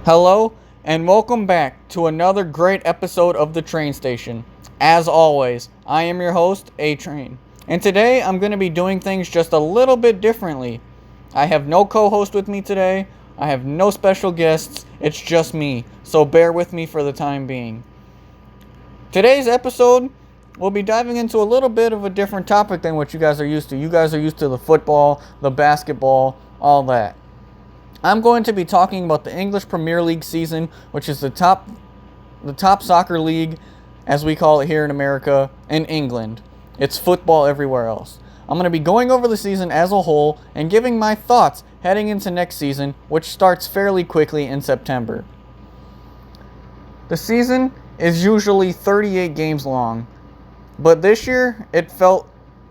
Hello, and welcome back to another great episode of The Train Station. As always, I am your host, A-Train, and today I'm going to be doing things just a little bit differently. I have no co-host with me today, I have no special guests, it's just me, so bear with me for the time being. Today's episode, we'll be diving into a little bit of a different topic than what you guys are used to. You guys are used to the football, the basketball, all that. I'm going to be talking about the English Premier League season, which is the top soccer league, as we call it here in America, in England. It's football everywhere else. I'm going to be going over the season as a whole and giving my thoughts heading into next season, which starts fairly quickly in September. The season is usually 38 games long, but this year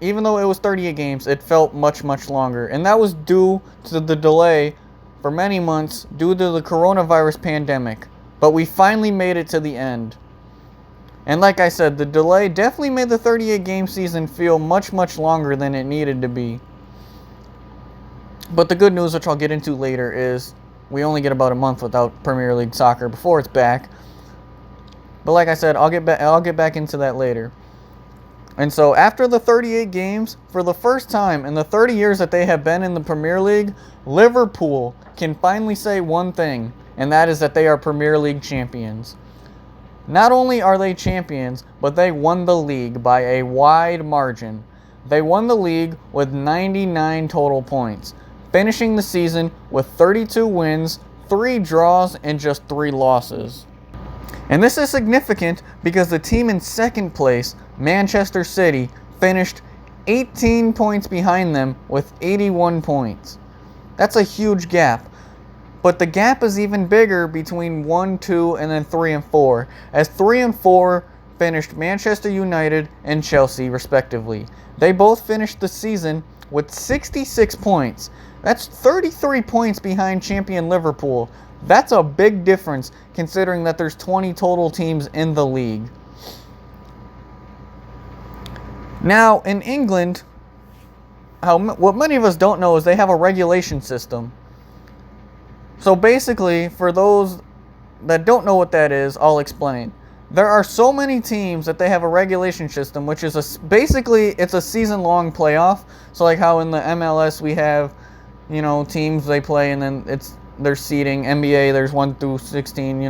even though it was 38 games, it felt much, much longer, and that was due to the delay for many months due to the coronavirus pandemic, but we finally made it to the end. And like I said, the delay definitely made the 38 game season feel much, much longer than it needed to be. But the good news, which I'll get into later, is we only get about a month without Premier League soccer before it's back. But like I said, I'll get back into that later. And so after the 38 games, for the first time in the 30 years that they have been in the Premier League, Liverpool can finally say one thing, and that is that they are Premier League champions. Not only are they champions, but they won the league by a wide margin. They won the league with 99 total points, finishing the season with 32 wins, 3 draws, and just 3 losses. And this is significant because the team in second place, Manchester City, finished 18 points behind them with 81 points. That's a huge gap. But the gap is even bigger between 1, 2, and then 3 and 4, as 3 and 4 finished Manchester United and Chelsea, respectively. They both finished the season with 66 points. That's 33 points behind champion Liverpool. That's a big difference considering that there's 20 total teams in the league. Now, in England, what many of us don't know is they have a regulation system. So basically, for those that don't know what that is, I'll explain. There are so many teams that they have a regulation system, which is basically it's a season-long playoff. So like how in the MLS we have, teams they play and then there's seeding. NBA, there's 1 through 16.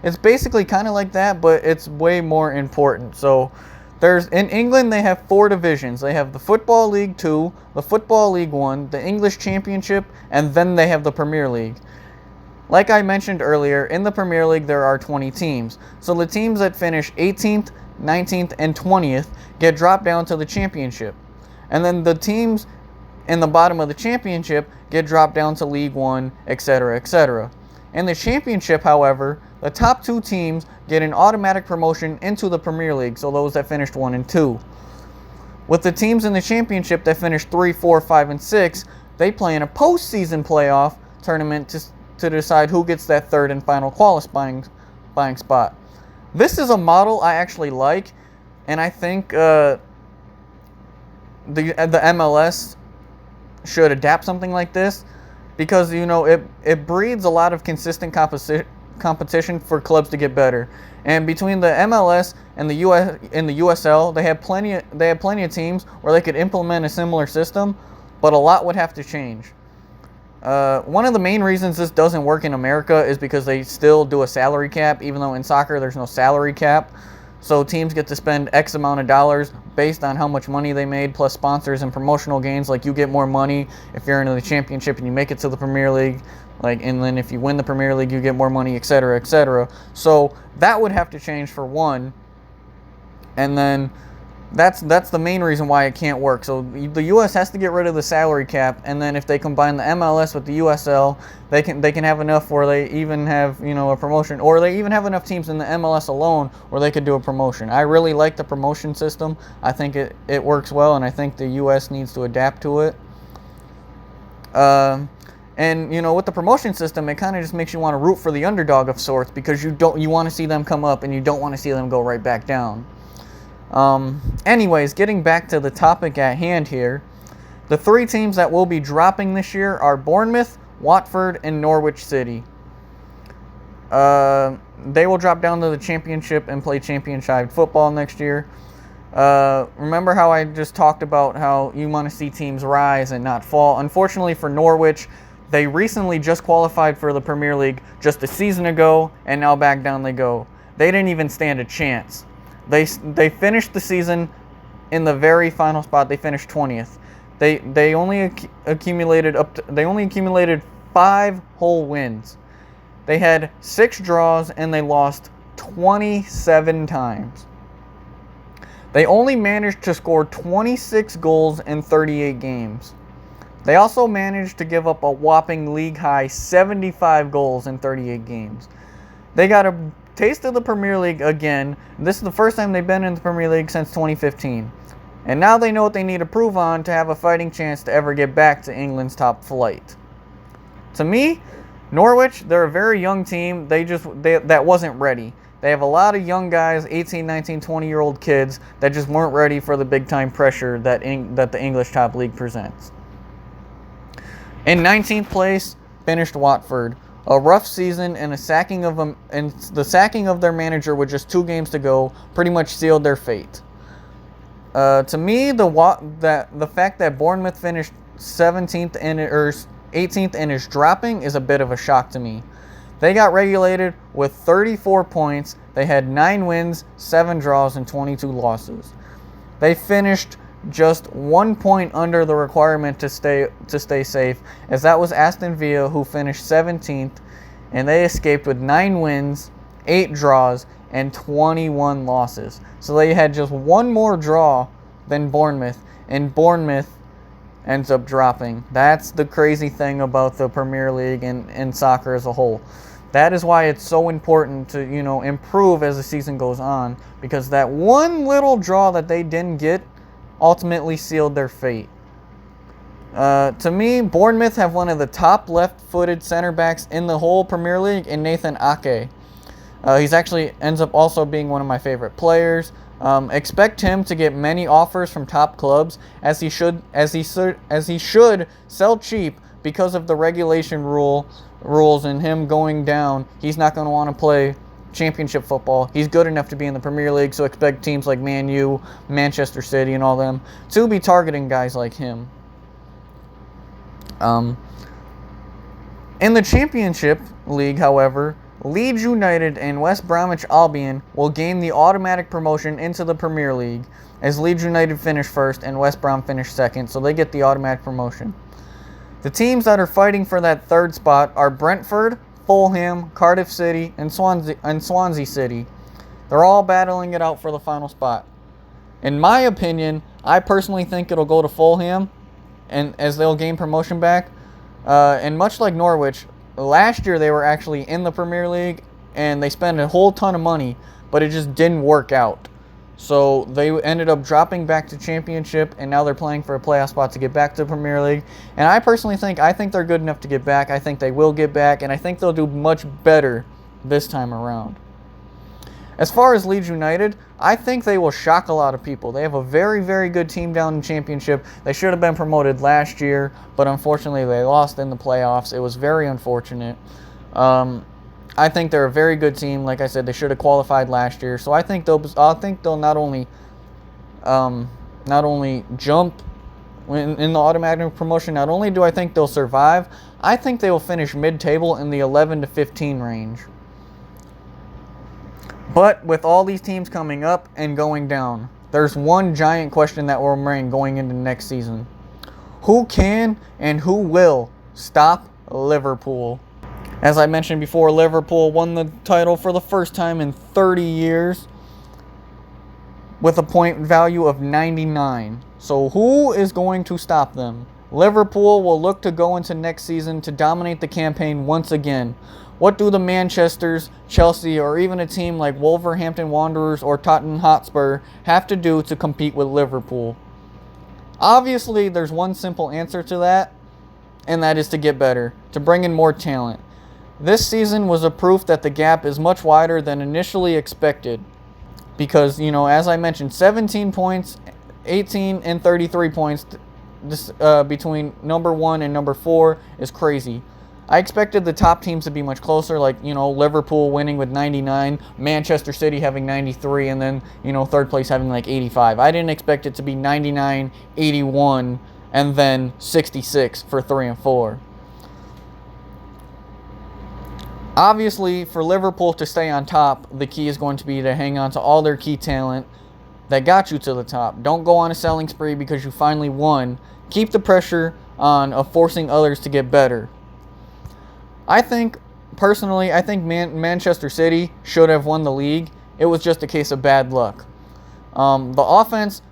It's basically kind of like that, but it's way more important. So in England they have 4 divisions. They have the Football League 2, the Football League 1, the English Championship, and then they have the Premier League. Like I mentioned earlier, in the Premier League there are 20 teams. So the teams that finish 18th, 19th, and 20th get dropped down to the Championship. And then the teams in the bottom of the Championship get dropped down to League 1, etc., etc. In the Championship, however, the top 2 teams get an automatic promotion into the Premier League, so those that finished 1 and 2. With the teams in the Championship that finished 3, 4, 5, and 6, they play in a postseason playoff tournament to decide who gets that third and final qualifying spot. This is a model I actually like, and I think the MLS should adapt something like this because it breeds a lot of consistent competition for clubs to get better. And between the MLS and the USL, they have plenty of teams where they could implement a similar system, but a lot would have to change. One of the main reasons this doesn't work in America is because they still do a salary cap, even though in soccer there's no salary cap. So teams get to spend X amount of dollars based on how much money they made, plus sponsors and promotional gains. Like you get more money if you're in the Championship and you make it to the Premier League. And then if you win the Premier League, you get more money, etc., etc. So that would have to change for one. And then that's the main reason why it can't work. So the US has to get rid of the salary cap, and then if they combine the MLS with the USL, they can have enough where they even have a promotion, or they even have enough teams in the MLS alone where they could do a promotion. I really like the promotion system. I think it works well, and I think the US needs to adapt to it. And with the promotion system, it kind of just makes you want to root for the underdog of sorts, because you want to see them come up and you don't want to see them go right back down. Anyways, getting back to the topic at hand here, the 3 teams that will be dropping this year are Bournemouth, Watford, and Norwich City. They will drop down to the championship and play championship football next year. Remember how I just talked about how you want to see teams rise and not fall? Unfortunately for Norwich, they recently just qualified for the Premier League just a season ago, and now back down they go. They didn't even stand a chance. They finished the season in the very final spot. They finished 20th. They only accumulated 5 whole wins. They had 6 draws and they lost 27 times. They only managed to score 26 goals in 38 games. They also managed to give up a whopping league-high 75 goals in 38 games. They got a taste of the Premier League again. This is the first time they've been in the Premier League since 2015. And now they know what they need to prove on to have a fighting chance to ever get back to England's top flight. To me, Norwich, they're a very young team. That wasn't ready. They have a lot of young guys, 18, 19, 20-year-old kids that just weren't ready for the big-time pressure that the English top league presents. In 19th place, finished Watford. A rough season and the sacking of their manager with just 2 games to go pretty much sealed their fate. To me, the fact that Bournemouth finished 17th or 18th and is dropping is a bit of a shock to me. They got relegated with 34 points. They had 9 wins, 7 draws, and 22 losses. They finished just 1 point under the requirement to stay safe, as that was Aston Villa, who finished 17th, and they escaped with 9 wins, 8 draws, and 21 losses. So they had just 1 more draw than Bournemouth, and Bournemouth ends up dropping. That's the crazy thing about the Premier League and soccer as a whole. That is why it's so important to, improve as the season goes on, because that one little draw that they didn't get ultimately sealed their fate. To me, Bournemouth have one of the top left-footed center backs in the whole Premier League in Nathan Ake. He's actually ends up also being one of my favorite players. Expect him to get many offers from top clubs, as he should sell cheap because of the regulation rules and him going down. He's not going to want to play championship football. He's good enough to be in the Premier League, so expect teams like Man U, Manchester City, and all them to be targeting guys like him. In the Championship League, however, Leeds United and West Bromwich Albion will gain the automatic promotion into the Premier League, as Leeds United finished first and West Brom finished second, so they get the automatic promotion. The teams that are fighting for that third spot are Brentford, Fulham, Cardiff City, and Swansea City. They're all battling it out for the final spot. In my opinion, I personally think it'll go to Fulham, and as they'll gain promotion back. And much like Norwich, last year they were actually in the Premier League, and they spent a whole ton of money, but it just didn't work out. So they ended up dropping back to Championship, and now they're playing for a playoff spot to get back to the Premier League. And I personally think they're good enough to get back. I think they will get back, and I think they'll do much better this time around. As far as Leeds United, I think they will shock a lot of people. They have a very, very good team down in Championship. They should have been promoted last year, but unfortunately they lost in the playoffs. It was very unfortunate. I think they're a very good team. Like I said, they should have qualified last year. So I think they'll not only jump in the automatic promotion. Not only do I think they'll survive, I think they will finish mid-table in the 11 to 15 range. But with all these teams coming up and going down, there's one giant question that will remain going into next season: who can and who will stop Liverpool? As I mentioned before, Liverpool won the title for the first time in 30 years with a point value of 99. So who is going to stop them? Liverpool will look to go into next season to dominate the campaign once again. What do the Manchesters, Chelsea, or even a team like Wolverhampton Wanderers or Tottenham Hotspur have to do to compete with Liverpool? Obviously, there's one simple answer to that, and that is to get better, to bring in more talent. This season was a proof that the gap is much wider than initially expected. Because, as I mentioned, 17 points, 18 and 33 points between number 1 and number 4 is crazy. I expected the top teams to be much closer, like, Liverpool winning with 99, Manchester City having 93, and then, third place having like 85. I didn't expect it to be 99, 81, and then 66 for 3 and 4. Obviously, for Liverpool to stay on top, the key is going to be to hang on to all their key talent that got you to the top. Don't go on a selling spree because you finally won. Keep the pressure on of forcing others to get better. Personally, I think Manchester City should have won the league. It was just a case of bad luck. The offense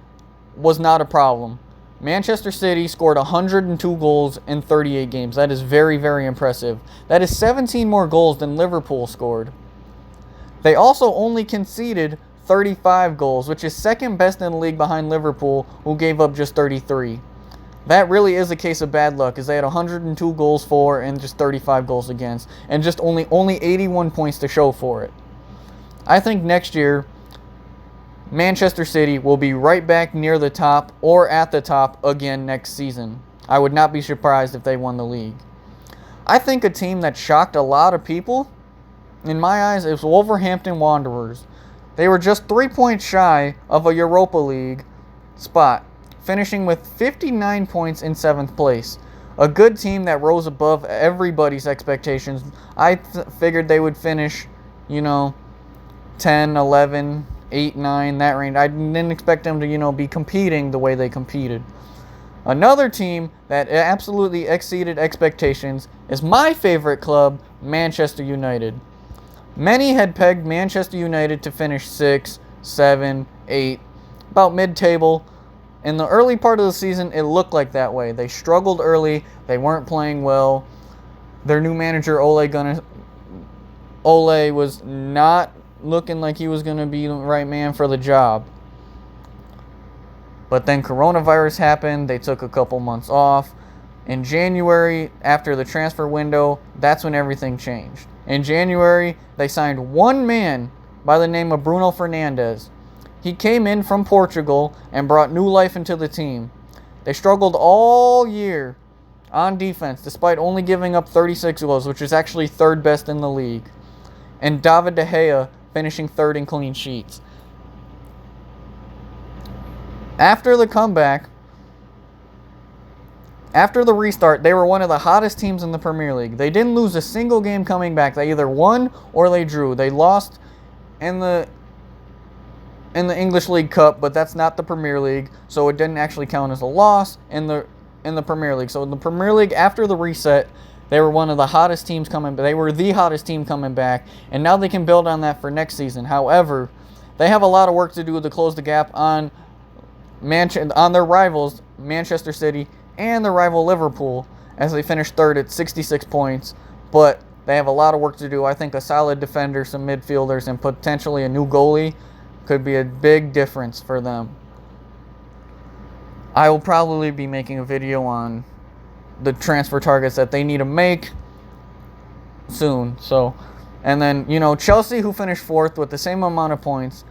was not a problem. Manchester City scored 102 goals in 38 games. That is very, very impressive. That is 17 more goals than Liverpool scored. They also only conceded 35 goals, which is second best in the league behind Liverpool, who gave up just 33. That really is a case of bad luck, as they had 102 goals for and just 35 goals against, and just only 81 points to show for it. I think next year, Manchester City will be right back near the top or at the top again next season. I would not be surprised if they won the league. I think a team that shocked a lot of people, in my eyes, is Wolverhampton Wanderers. They were just 3 points shy of a Europa League spot, finishing with 59 points in 7th place. A good team that rose above everybody's expectations. I figured they would finish, 10, 11, 8, 9, that range. I didn't expect them to, be competing the way they competed. Another team that absolutely exceeded expectations is my favorite club, Manchester United. Many had pegged Manchester United to finish 6, 7, 8, about mid-table. In the early part of the season, it looked like that way. They struggled early. They weren't playing well. Their new manager, Ole was not looking like he was going to be the right man for the job. But then coronavirus happened. They took a couple months off. In January, after the transfer window, that's when everything changed. In January, they signed one man by the name of Bruno Fernandes. He came in from Portugal and brought new life into the team. They struggled all year on defense, despite only giving up 36 goals, which is actually third best in the league. And David De Gea finishing third in clean sheets. After the comeback, after the restart, they were one of the hottest teams in the Premier League. They didn't lose a single game coming back. They either won or they drew. They lost in the English League Cup, but that's not the Premier League, so it didn't actually count as a loss in the Premier League. So in the Premier League, after the reset, they were one of the hottest teams coming. They were the hottest team coming back, and now they can build on that for next season. However, they have a lot of work to do to close the gap on their rivals, Manchester City, and their rival Liverpool, as they finished third at 66 points. But they have a lot of work to do. I think a solid defender, some midfielders, and potentially a new goalie could be a big difference for them. I will probably be making a video on the transfer targets that they need to make soon. And then, Chelsea, who finished fourth with the same amount of points,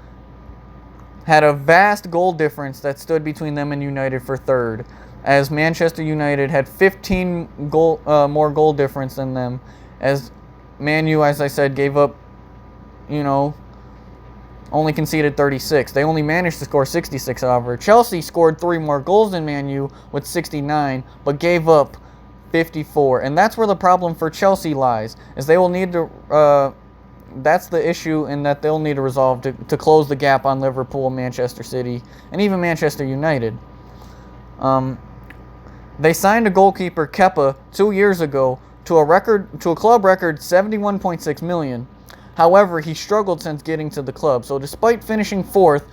had a vast goal difference that stood between them and United for third, as Manchester United had 15 more goal difference than them, as Man U, as I said, gave up, only conceded 36. They only managed to score 66, however. Chelsea scored 3 more goals than Man U with 69, but gave up 54. And that's where the problem for Chelsea lies, is they will need to... that's the issue, in that they'll need to resolve to close the gap on Liverpool, Manchester City, and even Manchester United. They signed a goalkeeper, Kepa, 2 years ago to a club record $71.6 million. However, he struggled since getting to the club. So despite finishing fourth,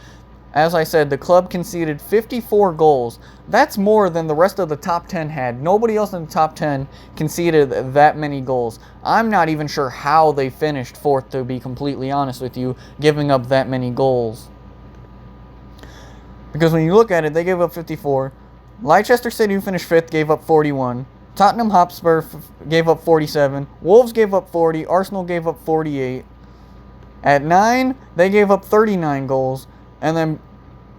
as I said, the club conceded 54 goals. That's more than the rest of the top 10 had. Nobody else in the top 10 conceded that many goals. I'm not even sure how they finished fourth, to be completely honest with you, giving up that many goals. Because when you look at it, they gave up 54. Leicester City, who finished fifth, gave up 41. Tottenham Hotspur gave up 47. Wolves gave up 40. Arsenal gave up 48. At 9, they gave up 39 goals. And then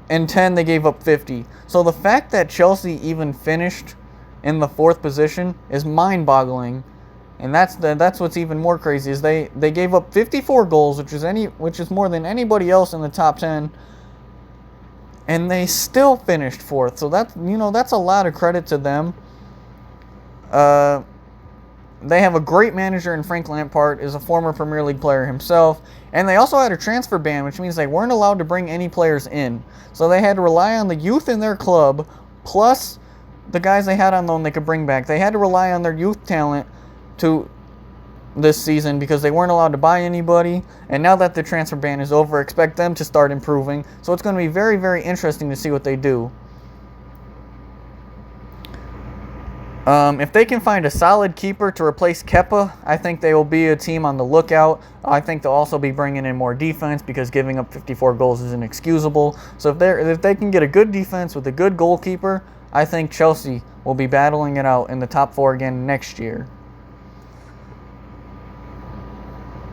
in 10, they gave up 50. So the fact that Chelsea even finished in the fourth position is mind-boggling. And that's what's even more crazy is they gave up 54 goals, which is more than anybody else in the top 10, and they still finished fourth. So that's a lot of credit to them. They have a great manager in Frank Lampard, is a former Premier League player himself, and they also had a transfer ban, which means they weren't allowed to bring any players in. So they had to rely on the youth in their club, plus the guys they had on loan they could bring back. They had to rely on their youth talent to this season because they weren't allowed to buy anybody. And now that the transfer ban is over, expect them to start improving. So it's going to be very, very interesting to see what they do. If they can find a solid keeper to replace Kepa, I think they will be a team on the lookout. I think they'll also be bringing in more defense because giving up 54 goals is inexcusable. So if they can get a good defense with a good goalkeeper, I think Chelsea will be battling it out in the top 4 again next year.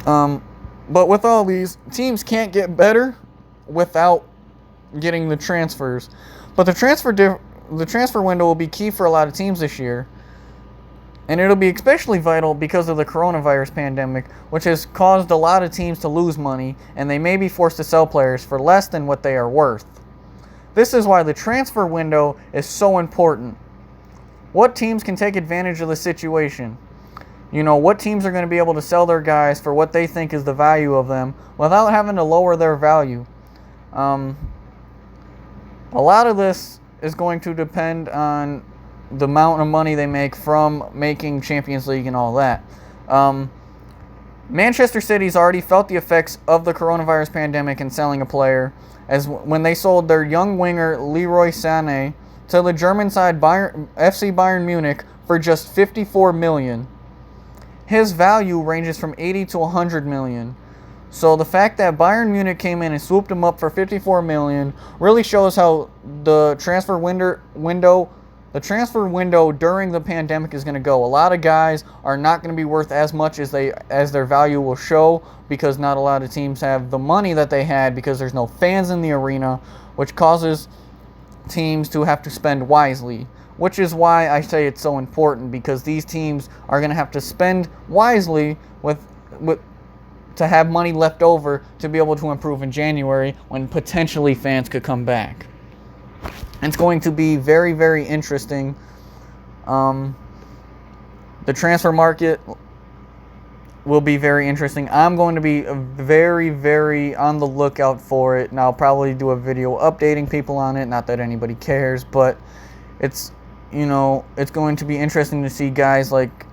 But with all these, teams can't get better without getting the transfers. But the transfer window will be key for a lot of teams this year. And it'll be especially vital because of the coronavirus pandemic, which has caused a lot of teams to lose money, and they may be forced to sell players for less than what they are worth. This is why the transfer window is so important. What teams can take advantage of the situation? What teams are going to be able to sell their guys for what they think is the value of them without having to lower their value? A lot of this is going to depend on the amount of money they make from making Champions League and all that. Manchester City's already felt the effects of the coronavirus pandemic in selling a player, as when they sold their young winger Leroy Sané to the German side FC Bayern Munich for just 54 million. His value ranges from 80 to 100 million. So the fact that Bayern Munich came in and swooped him up for 54 million really shows how the transfer window during the pandemic is going to go. A lot of guys are not going to be worth as much as their value will show, because not a lot of teams have the money that they had because there's no fans in the arena, which causes teams to have to spend wisely. Which is why I say it's so important, because these teams are going to have to spend wisely to have money left over to be able to improve in January when potentially fans could come back. It's going to be very, very interesting. The transfer market will be very interesting. I'm going to be very, very on the lookout for it, and I'll probably do a video updating people on it. Not that anybody cares, but it's going to be interesting to see guys like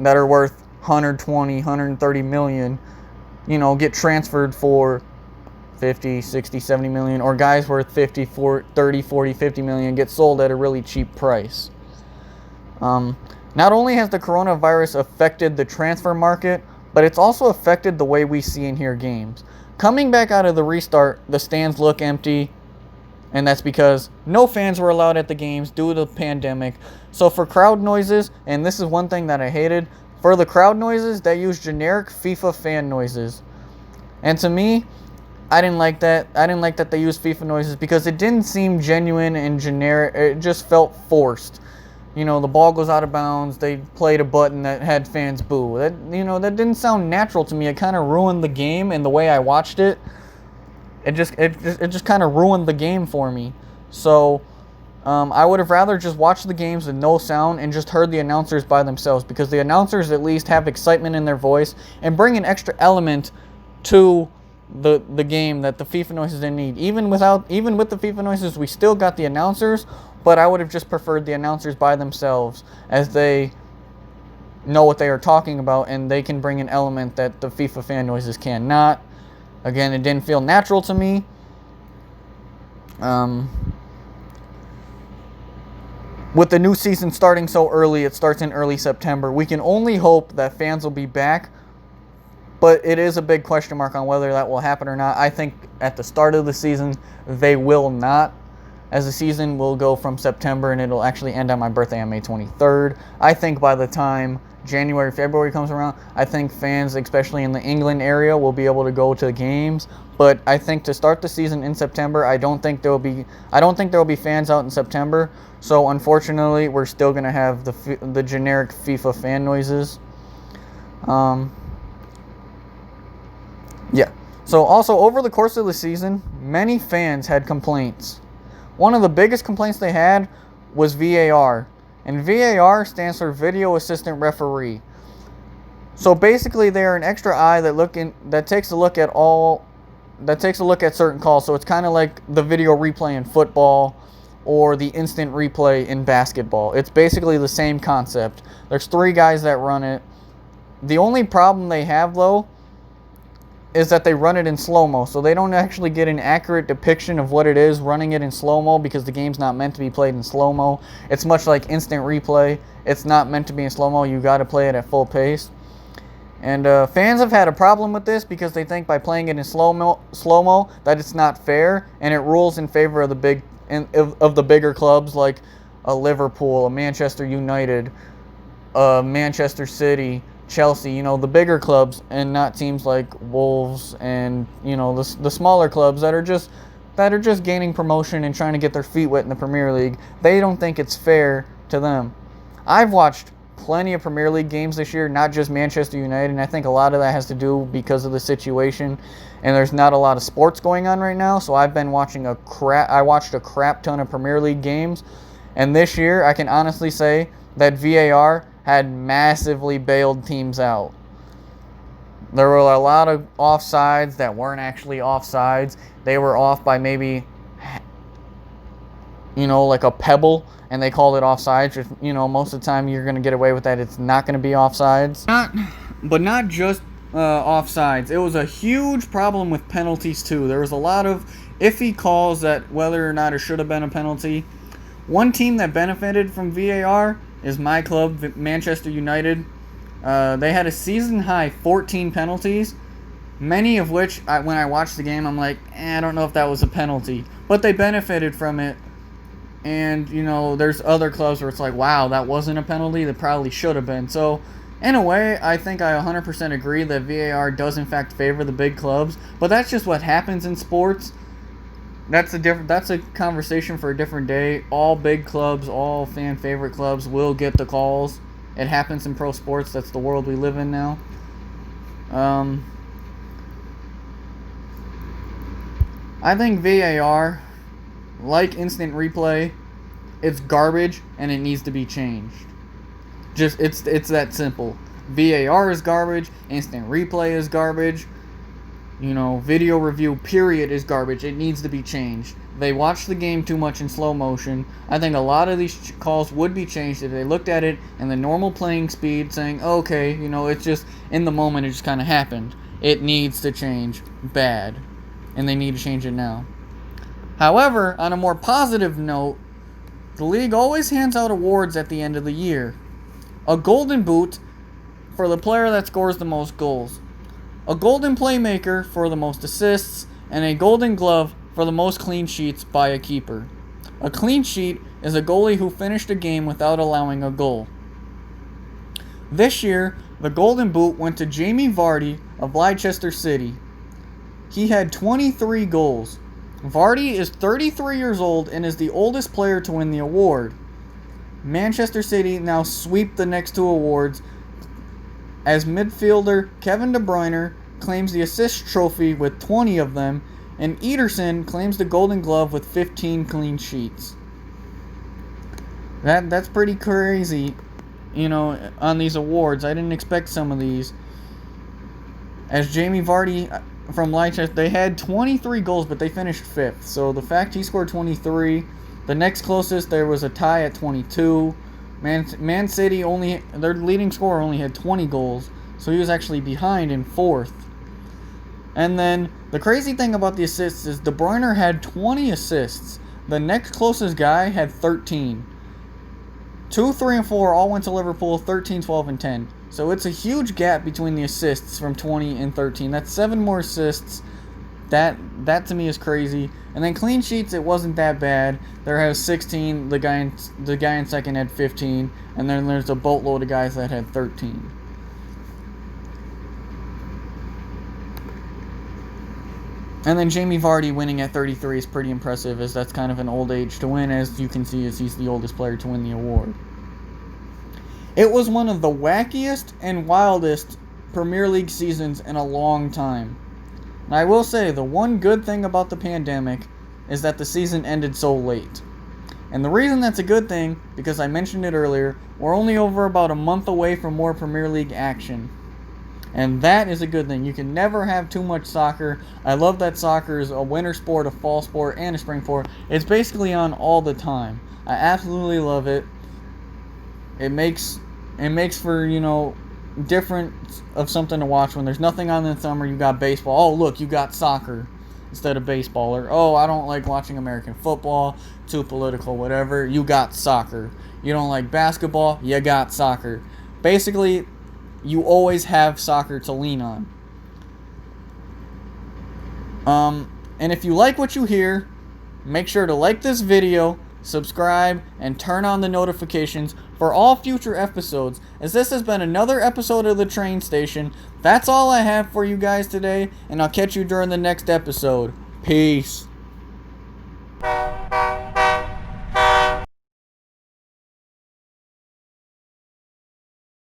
that are worth 120, 130 million, get transferred for 50, 60, 70 million, or guys worth 30, 40, 50 million get sold at a really cheap price. Not only has the coronavirus affected the transfer market, but it's also affected the way we see and hear games. Coming back out of the restart, the stands look empty, and that's because no fans were allowed at the games due to the pandemic. So for crowd noises, and this is one thing that I hated, for the crowd noises, they used generic FIFA fan noises. And to me, I didn't like that. I didn't like that they used FIFA noises because it didn't seem genuine and generic. It just felt forced. The ball goes out of bounds, they played a button that had fans boo. That didn't sound natural to me. It kind of ruined the game and the way I watched it. It just kind of ruined the game for me. So I would have rather just watched the games with no sound and just heard the announcers by themselves, because the announcers at least have excitement in their voice and bring an extra element to the game that the FIFA noises didn't need. Even with the FIFA noises, we still got the announcers, but I would have just preferred the announcers by themselves, as they know what they are talking about and they can bring an element that the FIFA fan noises cannot. Again, it didn't feel natural to me. With the new season starting so early, it starts in early September, we can only hope that fans will be back, but it is a big question mark on whether that will happen or not. I think at the start of the season, they will not, as the season will go from September and it'll actually end on my birthday on May 23rd. I think by the time January, February comes around, I think fans, especially in the England area, will be able to go to the games. But I think to start the season in September, I don't think there will be fans out in September. So unfortunately, we're still gonna have the generic FIFA fan noises. Yeah. So also over the course of the season, many fans had complaints. One of the biggest complaints they had was VAR. And VAR stands for Video Assistant Referee. So basically, they are an extra eye that takes a look at certain calls. So it's kind of like the video replay in football or the instant replay in basketball. It's basically the same concept. There's 3 guys that run it. The only problem they have, though, is that they run it in slow-mo, so they don't actually get an accurate depiction of what it is running it in slow-mo, because the game's not meant to be played in slow-mo. It's much like instant replay. It's not meant to be in slow-mo. You got to play it at full pace. And fans have had a problem with this because they think by playing it in slow-mo that it's not fair, and it rules in favor of the bigger clubs like a Liverpool, a Manchester United, Manchester City, Chelsea, the bigger clubs, and not teams like Wolves and the smaller clubs that are just gaining promotion and trying to get their feet wet in the Premier League. They don't think it's fair to them. I've watched plenty of Premier League games this year, not just Manchester United, and I think a lot of that has to do because of the situation, and there's not a lot of sports going on right now. So I've been watching I watched a crap ton of Premier League games, and this year I can honestly say that VAR had massively bailed teams out. There were a lot of offsides that weren't actually offsides. They were off by maybe, like a pebble, and they called it offsides. Most of the time you're going to get away with that. It's not going to be offsides. Not just offsides. It was a huge problem with penalties too. There was a lot of iffy calls that whether or not it should have been a penalty. One team that benefited from VAR is my club, Manchester United. They had a season-high 14 penalties, many of which, when I watched the game, I'm like, I don't know if that was a penalty. But they benefited from it. And, there's other clubs where it's like, wow, that wasn't a penalty. That probably should have been. So, in a way, I think I 100% agree that VAR does, in fact, favor the big clubs. But that's just what happens in sports. That's a conversation for a different day. All big clubs, all fan favorite clubs will get the calls. It happens in pro sports. That's the world we live in now. I think VAR, like instant replay, it's garbage and it needs to be changed. It's that simple. VAR is garbage. Instant replay is garbage. Video review, period, is garbage. It needs to be changed. They watch the game too much in slow motion. I think a lot of these calls would be changed if they looked at it in the normal playing speed, saying, okay, it's just in the moment, it just kind of happened. It needs to change bad, and they need to change it now. However, on a more positive note, the league always hands out awards at the end of the year. A golden boot for the player that scores the most goals. A golden playmaker for the most assists, and a golden glove for the most clean sheets by a keeper. A clean sheet is a goalie who finished a game without allowing a goal. This year, the golden boot went to Jamie Vardy of Leicester City. He had 23 goals. Vardy is 33 years old and is the oldest player to win the award. Manchester City now sweep the next 2 awards, as midfielder Kevin De Bruyne claims the assist trophy with 20 of them, and Ederson claims the Golden Glove with 15 clean sheets. That's pretty crazy, on these awards. I didn't expect some of these. As Jamie Vardy from Leicester, they had 23 goals, but they finished 5th. So the fact he scored 23, the next closest there was a tie at 22. Man City their leading scorer only had 20 goals, so he was actually behind in 4th. And then the crazy thing about the assists is De Bruyne had 20 assists. The next closest guy had 13. 2, 3, and 4 all went to Liverpool, 13, 12, and 10. So it's a huge gap between the assists from 20 and 13. That's 7 more assists That to me is crazy. And then clean sheets, it wasn't that bad. There has 16. The guy in second had 15, and then there's a boatload of guys that had 13. And then Jamie Vardy winning at 33 is pretty impressive, as that's kind of an old age to win, as you can see, as he's the oldest player to win the award. It was one of the wackiest and wildest Premier League seasons in a long time. And I will say, the one good thing about the pandemic is that the season ended so late. And the reason that's a good thing, because I mentioned it earlier, we're only over about a month away from more Premier League action. And that is a good thing. You can never have too much soccer. I love that soccer is a winter sport, a fall sport, and a spring sport. It's basically on all the time. I absolutely love it. It makes for, different of something to watch. When there's nothing on in the summer, you got baseball. Oh, look, you got soccer instead of baseball. Or, oh, I don't like watching American football, too political, whatever. You got soccer. You don't like basketball, you got soccer. Basically, you always have soccer to lean on. And if you like what you hear, make sure to like this video, subscribe, and turn on the notifications for all future episodes, as this has been another episode of The Train Station. That's all I have for you guys today, and I'll catch you during the next episode. Peace.